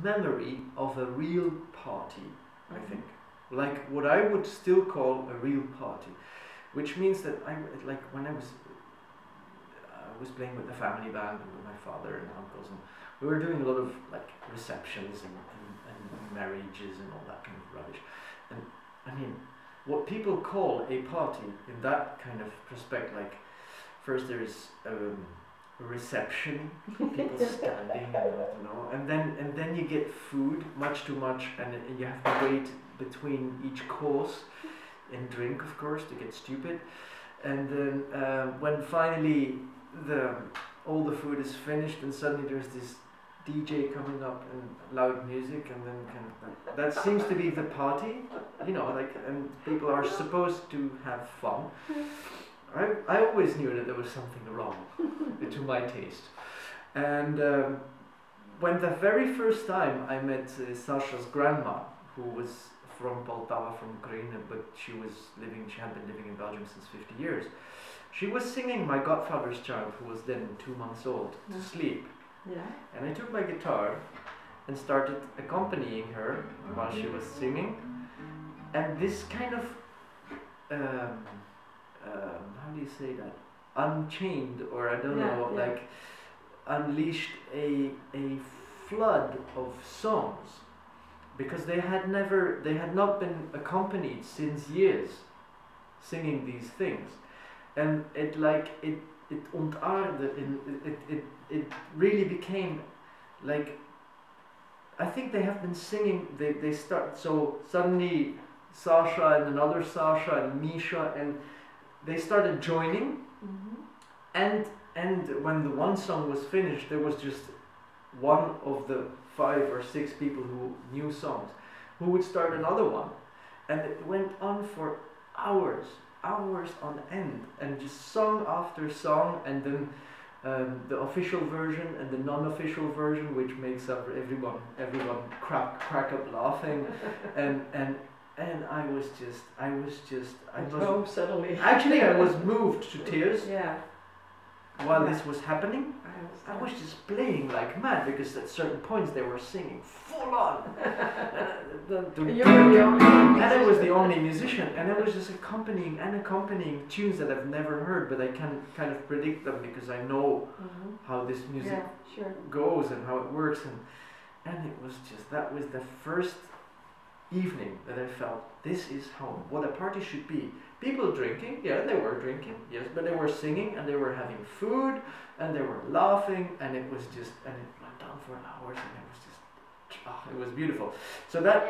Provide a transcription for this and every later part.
Memory of a real party, I think, like what I would still call a real party, which means that like when I was playing with the family band and with my father and uncles, and we were doing a lot of like receptions and marriages and all that kind of rubbish. And I mean, what people call a party in that kind of respect, like first there is reception, people standing, you know, and then you get food, much too much, and you have to wait between each course and drink, of course, to get stupid. And then when finally all the food is finished, and suddenly there's this DJ coming up and loud music, and then kind of that seems to be the party, you know, like, and people are supposed to have fun. I always knew that there was something wrong to my taste. And when the very first time I met Sasha's grandma, who was from Poltava, from Ukraine, but she had been living in Belgium since 50 years. She was singing my godfather's child, who was then 2 months old, to sleep. Yeah. And I took my guitar and started accompanying her while she was singing. And this kind of how do you say that? Unchained, or I don't know, like unleashed a flood of songs, because they had not been accompanied since years, singing these things, and it really became like, I think they have been singing. They start, so suddenly Sasha and another Sasha and Misha, and they started joining, and when the one song was finished, there was just one of the 5 or 6 people who knew songs, who would start another one, and it went on for hours on end, and just song after song, and then the official version and the non-official version, which makes up everyone crack up laughing, and I was suddenly. Actually, I was moved to tears. Yeah. While this was happening, I was just playing like mad, because at certain points they were singing full on. And I was the only musician, and I was just accompanying tunes that I've never heard, but I can kind of predict them because I know how this music goes and how it works, and it was just, that was the first evening that I felt this is what a party should be. People drinking, yeah, they were drinking, yes, but they were singing, and they were having food, and they were laughing, and it was just, and it went on for hours, and it was just, it was beautiful. So that's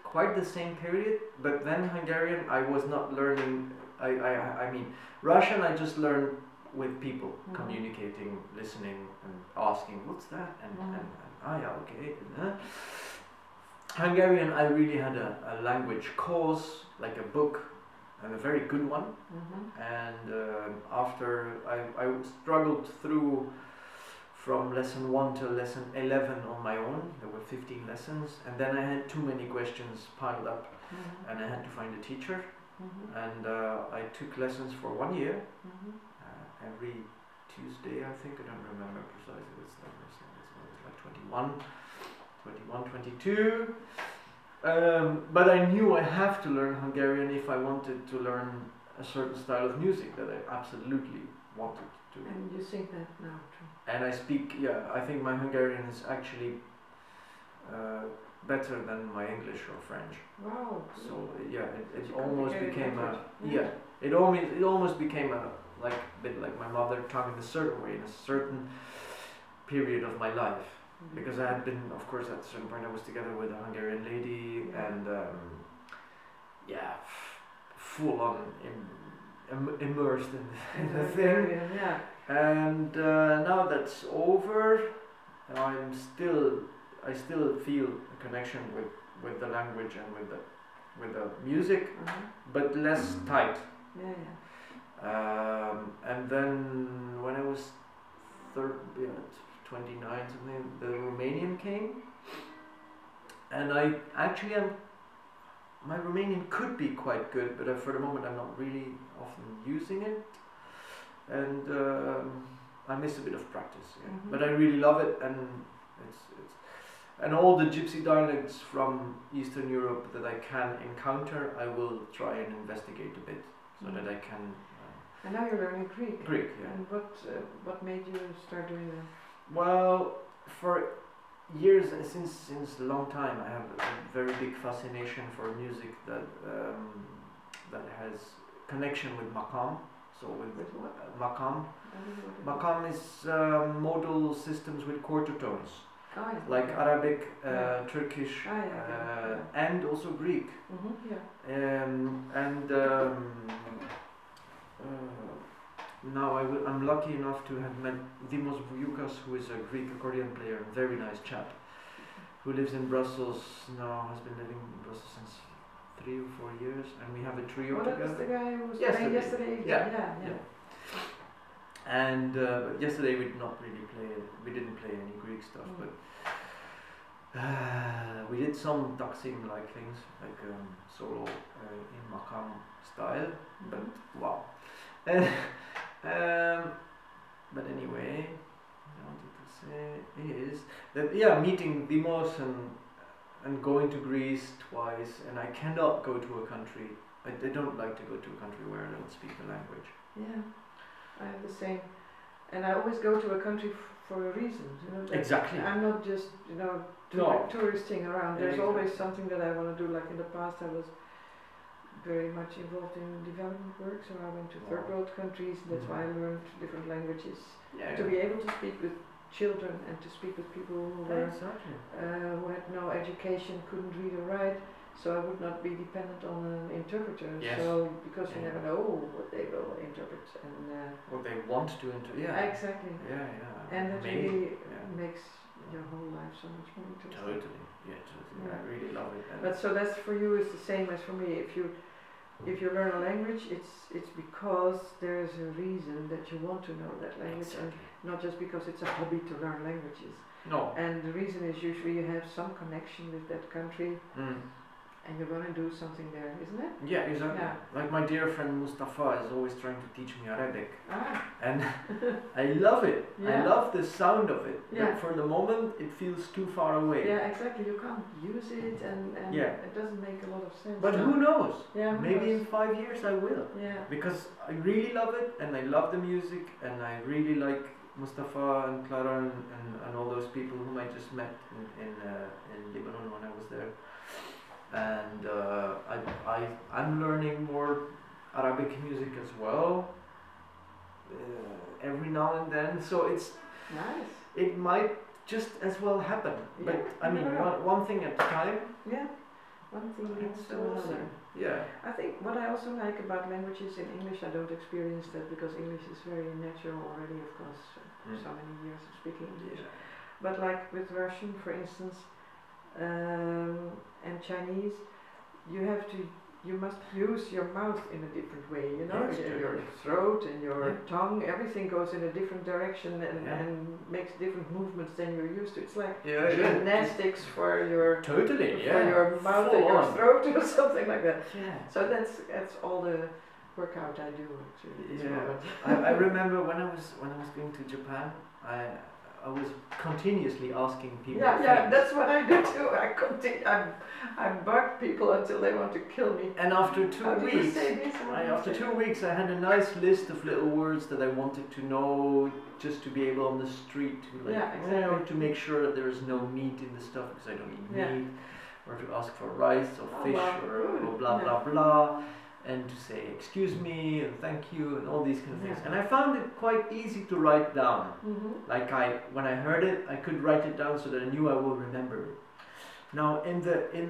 quite the same period, but then Hungarian I was not learning. I mean, Russian I just learned with people, communicating, listening, and asking what's that, and yeah, okay. Hungarian I really had a language course, like a book, and a very good one. And after I struggled through from lesson 1 to lesson 11 on my own. There were 15 lessons, and then I had too many questions piled up, and I had to find a teacher. And I took lessons for 1 year, every Tuesday, I think. I don't remember precisely. It's like 21, 22. But I knew I have to learn Hungarian if I wanted to learn a certain style of music that I absolutely wanted to. And you sing that now too. And I speak, I think my Hungarian is actually better than my English or French. Wow. So it almost became it almost became a bit like my mother tongue in a certain way, in a certain period of my life. because I had been, of course, at a certain point I was together with a Hungarian lady, and full on immersed in the thing. Yeah. And now that's over, I still feel a connection with the language and with the music, but less tight. And then when I was 29 something, the Romanian came, and I actually my Romanian could be quite good, but for the moment I'm not really often using it, and I miss a bit of practice. But I really love it, and it's and all the gypsy dialects from Eastern Europe that I can encounter, I will try and investigate a bit, so that I can. And now you're learning Greek. Greek, yeah. And what made you start doing that? Well, for years, since a long time, I have a very big fascination for music that has connection with maqam. So with what? Maqam. Maqam is modal systems with quarter tones, like Arabic, Turkish, and also Greek. Now I'm lucky enough to have met Dimos Vujukas, who is a Greek accordion player, a very nice chap, who lives in Brussels now, has been living in Brussels since 3 or 4 years, and we have a trio together. That's the guy who was playing yesterday? Yeah. And yesterday we didn't play any Greek stuff, but we did some Taksim-like things, like solo in Maqam style, but wow. But anyway, what I wanted to say is that meeting Dimos and going to Greece twice, and I cannot go to a country. I don't like to go to a country where I don't speak the language. Yeah, I have the same, and I always go to a country for a reason. Exactly. I'm not just touristing around. There's always something that I want to do. Like in the past, I was very much involved in development work, so I went to third world countries. That's why I learned different languages. To be able to speak with children and to speak with people who were who had no education, couldn't read or write, so I would not be dependent on an interpreter. So because you never know what they will interpret and what they want to interpret. Exactly. And that really makes your whole life so much more interesting. Totally. I really love it. But so that's for you is the same as for me. If you learn a language, it's because there's a reason that you want to know that language, and not just because it's a hobby to learn languages. No. And the reason is usually you have some connection with that country, and you're going to do something there, isn't it? Yeah, exactly. Like my dear friend Mustafa is always trying to teach me Arabic, and I love it. I love the sound of it. But for the moment, it feels too far away. Yeah, exactly. You can't use it, and it doesn't make a lot of sense. But who knows? Yeah, maybe in 5 years I will. Yeah. Because I really love it, and I love the music, and I really like Mustafa and Clara and all those people whom I just met in Lebanon when I was there. And I'm learning more Arabic music as well, every now and then, so it's nice. It might just as well happen, but I mean one thing at a time. One thing leads to another. I think what I also like about languages in English, I don't experience that because English is very natural already, of course, so many years of speaking English. But like with Russian, for instance, and Chinese, you must use your mouth in a different way, your throat and your tongue, everything goes in a different direction and makes different movements than you're used to. It's like gymnastics for your for your mouth and your throat or something like that. So that's all the workout I do actually. I remember when I was going to Japan, I was continuously asking people. That's what I do too. I bug people until they want to kill me. And after 2 weeks, I had a nice list of little words that I wanted to know, just to be able on the street to to make sure that there is no meat in the stuff because I don't eat meat, or to ask for rice or fish or blah blah blah. and to say excuse me and thank you and all these kind of things. And I found it quite easy to write down. Like when I heard it, I could write it down so that I knew I will remember it. Now in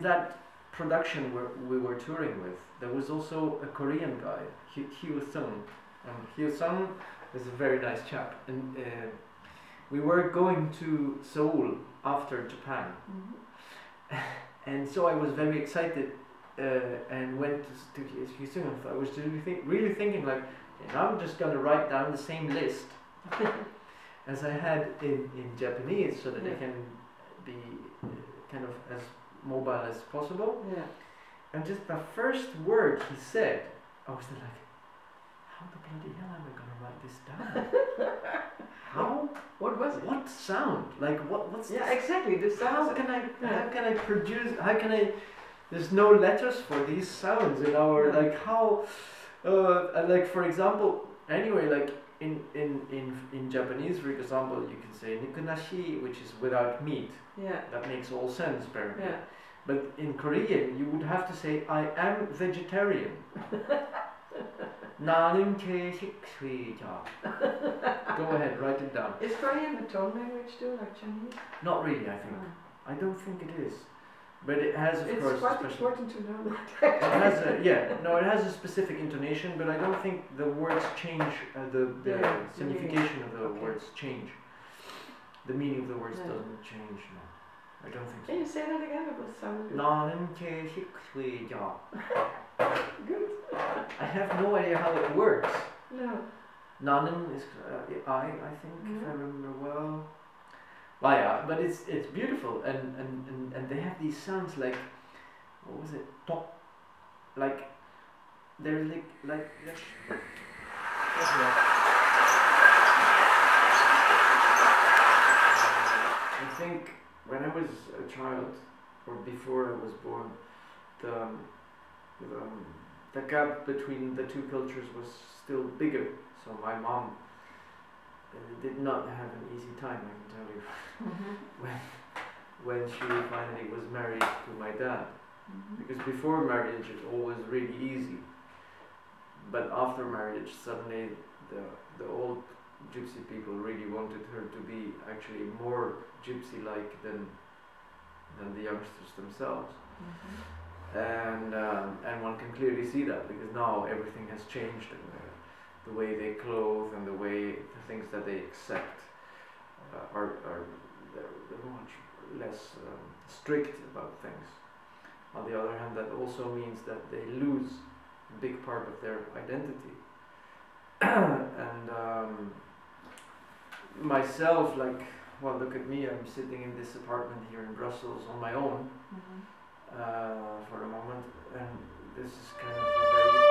that production we were touring with, there was also a Korean guy, Hyo-sung, and Hyo-sung is a very nice chap. And we were going to Seoul after Japan, and so I was very excited. And went to Hyo-sung. I was really thinking like, I'm just going to write down the same list as I had in Japanese, so that I can be kind of as mobile as possible. Yeah. And just the first word he said, I was like, how the bloody hell am I going to write this down? How? What was it? What sound? Like what's yeah, exactly. The sound. How can I produce? How can I? There's no letters for these sounds in our like how, like for example. Anyway, like in Japanese, for example, you can say nikunashi, which is without meat. Yeah. That makes all sense, apparently. Yeah. But in Korean, you would have to say I am vegetarian. 나는 채식주의자. Go ahead, write it down. Is Korean a tone language too, like Chinese? Not really, I think. I don't think it is. But it has, of course, it's quite important to know that. It has it has a specific intonation, but I don't think the words change. The signification of the words change. The meaning of the words doesn't change. No, I don't think so. Can you say that again? It was sound good. 나는 채식주의자. Good. I have no idea how it works. No. 나는 is I think, if I remember well. Well, yeah, but it's beautiful, and they have these sounds like, what was it? Top, like they're like. I think when I was a child, or before I was born, the gap between the two cultures was still bigger. So my mom did not have an easy time, I can tell you. When she finally was married to my dad, because before marriage it was really easy, but after marriage suddenly the old gypsy people really wanted her to be actually more gypsy-like than the youngsters themselves. And one can clearly see that, because now everything has changed, and the way they clothe and the things that they accept they're much less strict about things. On the other hand, that also means that they lose a big part of their identity. And myself, like, well, look at me, I'm sitting in this apartment here in Brussels on my own for a moment, and this is kind of a very